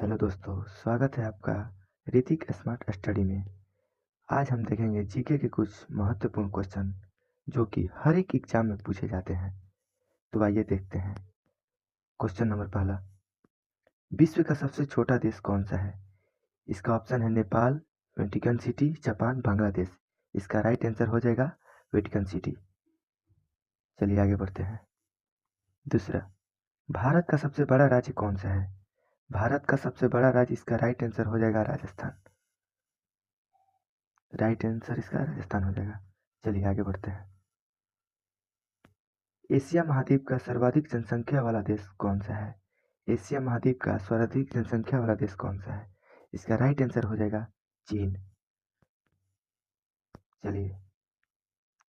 Hello दोस्तों, स्वागत है आपका ऋतिक स्मार्ट स्टडी में। आज हम देखेंगे जीके के कुछ महत्वपूर्ण क्वेश्चन जो कि हर एक एग्जाम में पूछे जाते हैं। तो आइए देखते हैं। क्वेश्चन नंबर पहला, विश्व का सबसे छोटा देश कौन सा है? इसका ऑप्शन है Nepal, Vatican city, Japan, Bangladesh. इसका राइट आंसर हो जाएगा वेटिकन सिटी। चलिए आगे बढ़ते हैं। दूसरा, भारत का सबसे बड़ा राज्य कौन सा है? भारत का सबसे बड़ा राज्य, इसका राइट आंसर हो जाएगा राजस्थान। राइट आंसर इसका राजस्थान हो जाएगा। चलिए आगे बढ़ते हैं। एशिया महाद्वीप का सर्वाधिक जनसंख्या वाला देश कौन सा है? एशिया महाद्वीप का सर्वाधिक जनसंख्या वाला देश कौन सा है? इसका राइट आंसर हो जाएगा चीन। चलिए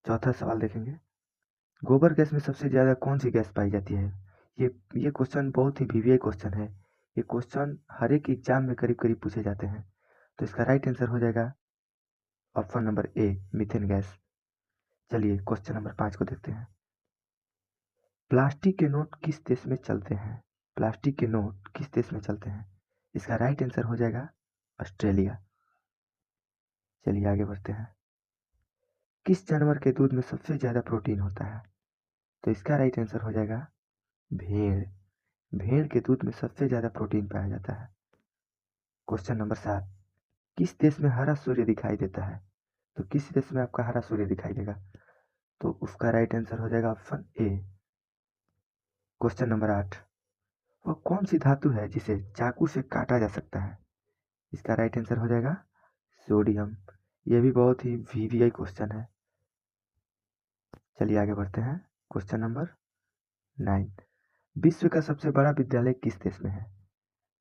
चौथा सवाल देखेंगे। गोबर गैस में सबसे ज्यादा कौन सी गैस पाई जाती है? ये क्वेश्चन बहुत ही वीवीआई क्वेश्चन है। ये क्वेश्चन हर एक एग्जाम में करीब करीब पूछे जाते हैं। तो इसका राइट आंसर हो जाएगा option number A, methane gas. चलिए क्वेश्चन नंबर 5 को देखते हैं। प्लास्टिक के नोट किस देश में चलते हैं? प्लास्टिक के नोट किस देश में चलते हैं? इसका राइट आंसर हो जाएगा ऑस्ट्रेलिया। चलिए आगे बढ़ते हैं। किस जानवर के दूध में सबसे ज्यादा प्रोटीन होता है? तो इसका राइट आंसर हो जाएगा भेड़। भेड़ के दूध में सबसे ज्यादा प्रोटीन पाया जाता है। क्वेश्चन नंबर 7, किस देश में हरा सूर्य दिखाई देता है? तो किस देश में आपका हरा सूर्य दिखाई देगा? तो उसका राइट आंसर हो जाएगा ऑप्शन ए। क्वेश्चन नंबर 8, वह कौन सी धातु है जिसे चाकू से काटा जा सकता है? इसका राइट आंसर हो जाएगा सोडियम। यह भी बहुत ही वीवीआई क्वेश्चन है। चलिए आगे बढ़ते हैं। क्वेश्चन नंबर 9, विश्व का सबसे बड़ा विद्यालय किस देश में है?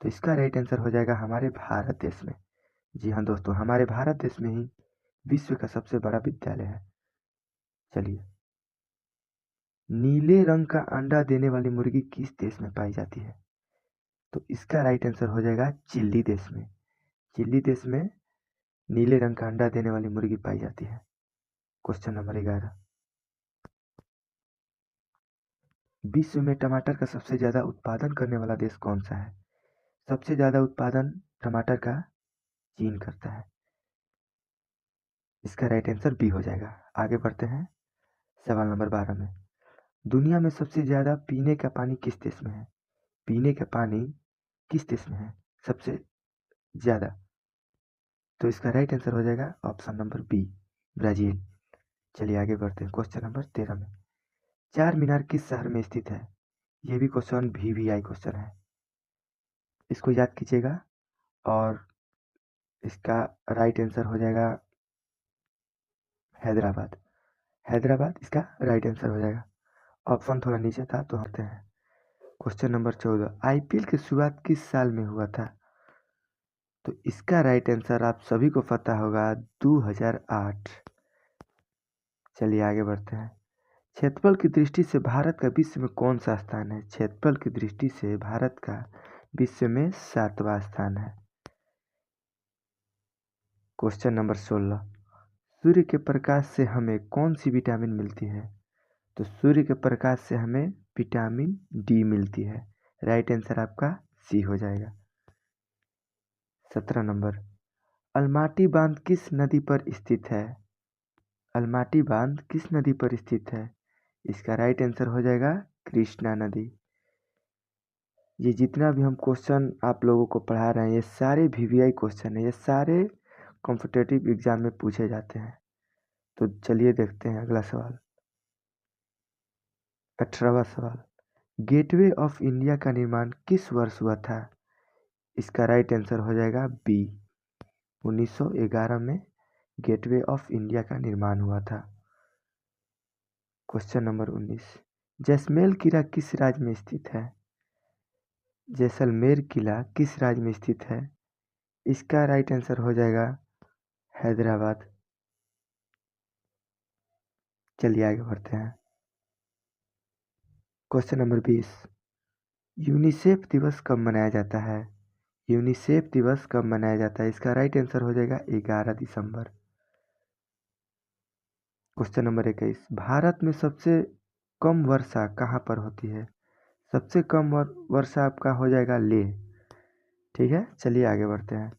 तो इसका राइट आंसर हो जाएगा हमारे भारत देश में। जी हाँ दोस्तों, हमारे भारत देश में ही विश्व का सबसे बड़ा विद्यालय है। चलिए, नीले रंग का अंडा देने वाली मुर्गी किस देश में पाई जाती है? तो इसका राइट आंसर हो जाएगा चिली देश में। चिली देश में नीले रंग का अंडा देने वाली मुर्गी पाई जाती है। क्वेश्चन नंबर 11, विश्व में टमाटर का सबसे ज्यादा उत्पादन करने वाला देश कौन सा है? सबसे ज्यादा उत्पादन टमाटर का चीन करता है। इसका राइट आंसर बी हो जाएगा। आगे बढ़ते हैं सवाल नंबर 12 में। दुनिया में सबसे ज्यादा पीने का पानी किस देश में है? पीने का पानी किस देश में है सबसे ज्यादा? तो इसका राइट आंसर हो जाएगा ऑप्शन नंबर बी, ब्राजील। चलिए आगे बढ़ते हैं। क्वेश्चन नंबर 13 में, चार मीनार किस शहर में स्थित है? यह भी क्वेश्चन वीवीआई क्वेश्चन है। इसको याद कीजिएगा और इसका राइट आंसर हो जाएगा हैदराबाद। हैदराबाद इसका राइट आंसर हो जाएगा। ऑप्शन थोड़ा नीचे था तो हटते हैं। क्वेश्चन नंबर 14, आईपीएल की शुरुआत किस साल में हुआ था? तो इसका राइट आंसर आप सभी को पता होगा, 2008। चलिए आगे बढ़ते हैं। क्षेत्रफल की दृष्टि से भारत का विश्व में कौन सा स्थान है? क्षेत्रफल की दृष्टि से भारत का विश्व में 7वां स्थान है। क्वेश्चन नंबर 16, सूर्य के प्रकाश से हमें कौन सी विटामिन मिलती है? तो सूर्य के प्रकाश से हमें विटामिन डी मिलती है। राइट आंसर आपका सी हो जाएगा। 17 नंबर, अलमाटी बांध किस नदी पर स्थित है? अलमाटी बांध किस नदी पर स्थित है? इसका राइट आंसर हो जाएगा कृष्णा नदी। ये जितना भी हम क्वेश्चन आप लोगों को पढ़ा रहे हैं, ये सारे वीवीआई क्वेश्चन है। ये सारे कॉम्पिटिटिव एग्जाम में पूछे जाते हैं। तो चलिए देखते हैं अगला सवाल। 18वां सवाल, गेटवे ऑफ इंडिया का निर्माण किस वर्ष हुआ था? इसका राइट आंसर हो जाएगा बी, 1911 में गेटवे ऑफ इंडिया का निर्माण हुआ था। क्वेश्चन नंबर 19, जैसलमेर किला किस राज्य में स्थित है? जैसलमेर किला किस राज्य में स्थित है? इसका राइट आंसर हो जाएगा हैदराबाद। चलिए आगे बढ़ते हैं। क्वेश्चन नंबर 20, यूनिसेफ दिवस कब मनाया जाता है? यूनिसेफ दिवस कब मनाया जाता है? इसका राइट आंसर हो जाएगा 11 दिसंबर। क्वेश्चन नंबर 21, भारत में सबसे कम वर्षा कहाँ पर होती है? सबसे कम वर्षा आपका हो जाएगा लेह। ठीक है, चलिए आगे बढ़ते हैं।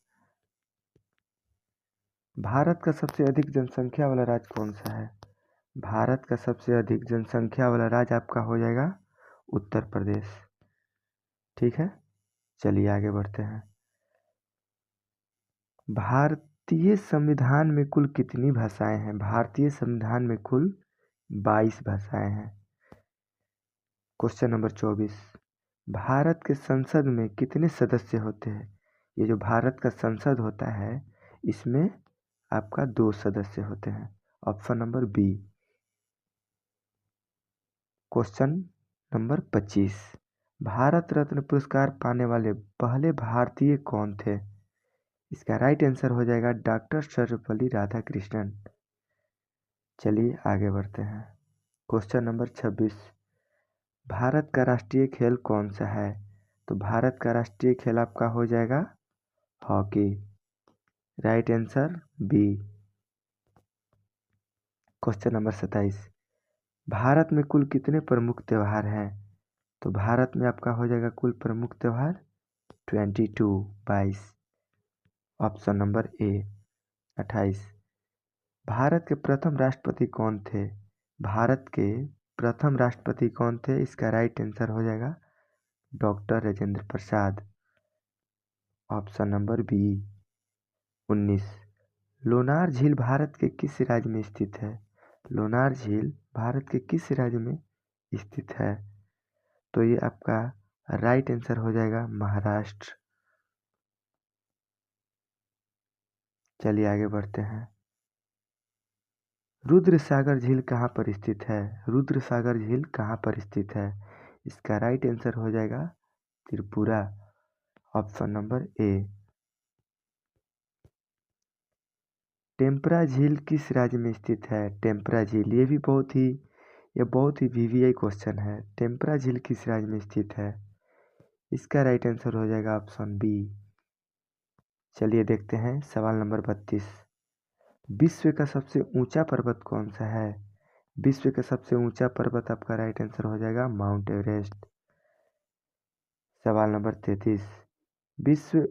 भारत का सबसे अधिक जनसंख्या वाला राज्य कौन सा है? भारत का सबसे अधिक जनसंख्या वाला राज्य आपका हो जाएगा उत्तर प्रदेश। ठीक है, चलिए आगे बढ़ते हैं। भारतीय संविधान में कुल कितनी भाषाएं हैं? भारतीय संविधान में कुल 22 भाषाएं हैं। क्वेश्चन नंबर 24, भारत के संसद में कितने सदस्य होते हैं? ये जो भारत का संसद होता है इसमें आपका 2 सदस्य होते हैं। Option number B. Question number 25, Bharat Ratna पुरस्कार पाने वाले पहले भारतीय कौन थे? इसका राइट आंसर हो जाएगा डॉक्टर सर्वपल्ली राधाकृष्णन। चलिए आगे बढ़ते हैं। क्वेश्चन नंबर 26, भारत का राष्ट्रीय खेल कौन सा है? तो भारत का राष्ट्रीय खेल आपका हो जाएगा hockey. Right answer B. Question number 27, Bharat में कुल कितने प्रमुख त्योहार हैं? तो भारत में आपका हो जाएगा कुल प्रमुख त्योहार 22। Option number A. 28, भारत के प्रथम राष्ट्रपति कौन थे? भारत के प्रथम राष्ट्रपति कौन थे? इसका राइट आंसर हो जाएगा doctor Rajendra Prasad. Option number B. 19, Lonar झील भारत के किस राज्य में स्थित है? लोनार झील भारत के किस राज्य में स्थित है? तो ये आपका राइट आंसर हो जाएगा महाराष्ट्र। चलिए आगे बढ़ते हैं। रुद्र सागर झील कहाँ पर स्थित है? रुद्र सागर झील कहाँ पर स्थित है? इसका राइट आंसर हो जाएगा Tripura. Option number A. Tempera झील किस राज्य में स्थित है? टेम्परा झील ये बहुत ही वीवीआई क्वेश्चन है। टेम्परा झील किस राज्य में स्थित है? इसका राइट आंसर हो जाएगा ऑप्शन बी। चलिए देखते हैं सवाल नंबर 32, विश्व का सबसे ऊंचा पर्वत कौन सा है? विश्व का सबसे ऊंचा पर्वत आपका राइट आंसर हो जाएगा माउंट एवरेस्ट। सवाल नंबर 33, विश्व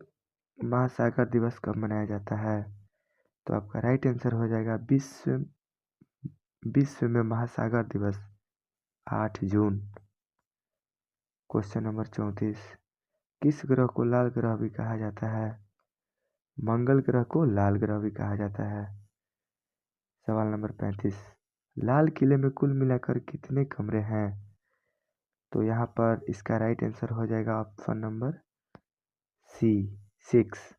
महासागर दिवस कब मनाया जाता है? तो आपका राइट आंसर हो जाएगा विश्व में महासागर दिवस 8 जून। क्वेश्चन नंबर 34, किस ग्रह को लाल ग्रह भी कहा जाता है? मंगल ग्रह को लाल ग्रह भी कहा जाता है। सवाल नंबर 35, लाल किले में कुल मिलाकर कितने कमरे हैं? तो यहाँ पर इसका राइट आंसर हो जाएगा ऑप्शन नंबर सी 6।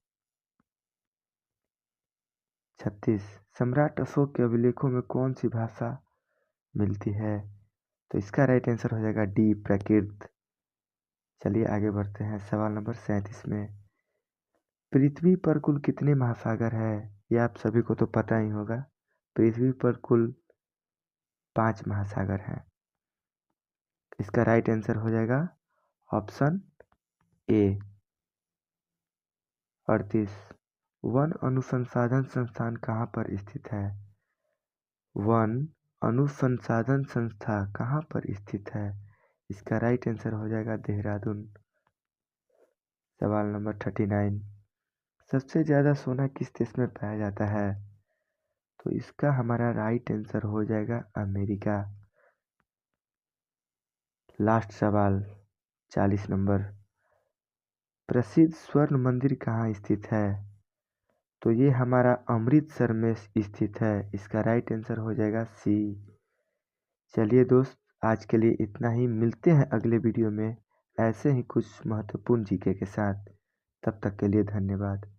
36, सम्राट अशोक के अभिलेखों में कौन सी भाषा मिलती है? तो इसका राइट आंसर हो जाएगा डी प्राकृत। चलिए आगे बढ़ते हैं सवाल नंबर 37 में, पृथ्वी पर कुल कितने महासागर है? ये आप सभी को तो पता ही होगा। पृथ्वी पर कुल 5 महासागर हैं। इसका राइट आंसर हो जाएगा ऑप्शन ए। 38, वन अनुसंधान संस्थान कहाँ पर स्थित है? वन अनुसंधान संस्था कहाँ पर स्थित है? इसका राइट आंसर हो जाएगा देहरादून। सवाल नंबर 39, सबसे ज़्यादा सोना किस देश में पाया जाता है? तो इसका हमारा राइट आंसर हो जाएगा अमेरिका। लास्ट सवाल 40 नंबर, प्रसिद्ध स्वर्ण मंदिर कहाँ स्थित है? तो ये हमारा अमृतसर में स्थित है। इसका राइट आंसर हो जाएगा सी। चलिए दोस्त, आज के लिए इतना ही। मिलते हैं अगले वीडियो में ऐसे ही कुछ महत्वपूर्ण जीके के साथ। तब तक के लिए धन्यवाद।